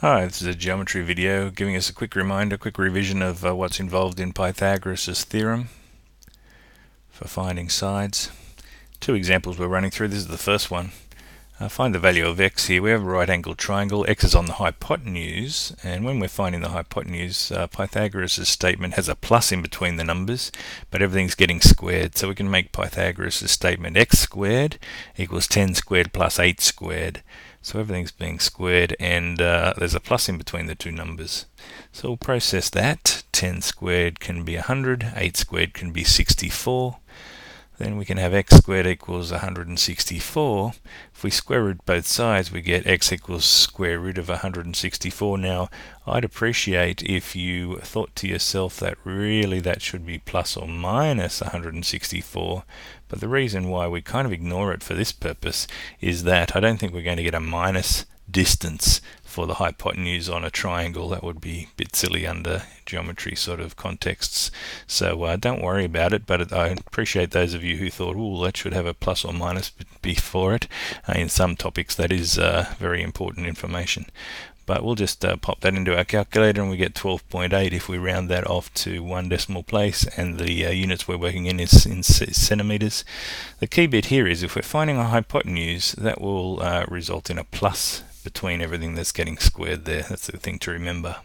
Hi, this is a geometry video giving us a quick reminder, quick revision of what's involved in Pythagoras' theorem for finding sides. Two examples we're running through. This is the first one. Find the value of x here. We have a right-angled triangle. X is on the hypotenuse, and when we're finding the hypotenuse, Pythagoras' statement has a plus in between the numbers, but everything's getting squared. So we can make Pythagoras' statement x squared equals 10 squared plus 8 squared. So everything's being squared, and there's a plus in between the two numbers. So we'll process that. 10 squared can be 100, 8 squared can be 64. Then we can have x squared equals 164. If we square root both sides, we get x equals square root of 164. Now, I'd appreciate if you thought to yourself that really that should be plus or minus 164. But the reason why we kind of ignore it for this purpose is that I don't think we're going to get a minus distance for the hypotenuse on a triangle. That would be a bit silly under geometry sort of contexts. So don't worry about it, but I appreciate those of you who thought, oh, that should have a plus or minus before it. In some topics that is very important information. But we'll just pop that into our calculator and we get 12.8 if we round that off to one decimal place, and the units we're working in is in centimeters. The key bit here is if we're finding a hypotenuse, that will result in a plus between everything that's getting squared there. That's the thing to remember.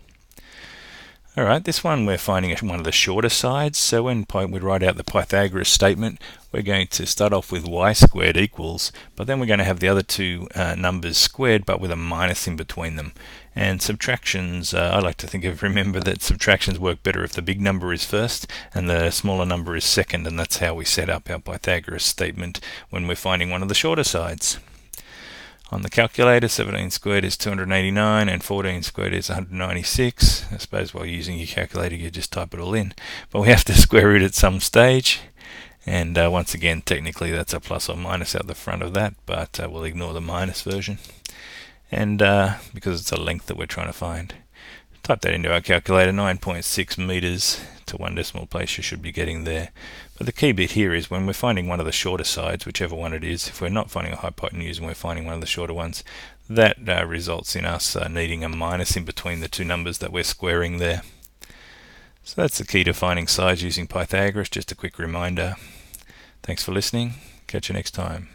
Alright, this one we're finding one of the shorter sides. So when we write out the Pythagoras statement, we're going to start off with y squared equals, but then we're going to have the other two numbers squared but with a minus in between them. And subtractions, I like to remember that subtractions work better if the big number is first and the smaller number is second, and that's how we set up our Pythagoras statement when we're finding one of the shorter sides. On the calculator, 17 squared is 289 and 14 squared is 196. I suppose while using your calculator you just type it all in. But we have to square root at some stage. And once again, technically that's a plus or minus out the front of that, but we'll ignore the minus version. And because it's a length that we're trying to find. Type that into our calculator, 9.6 meters to one decimal place you should be getting there. But the key bit here is when we're finding one of the shorter sides, whichever one it is, if we're not finding a hypotenuse and we're finding one of the shorter ones, that results in us needing a minus in between the two numbers that we're squaring there. So that's the key to finding sides using Pythagoras, just a quick reminder. Thanks for listening. Catch you next time.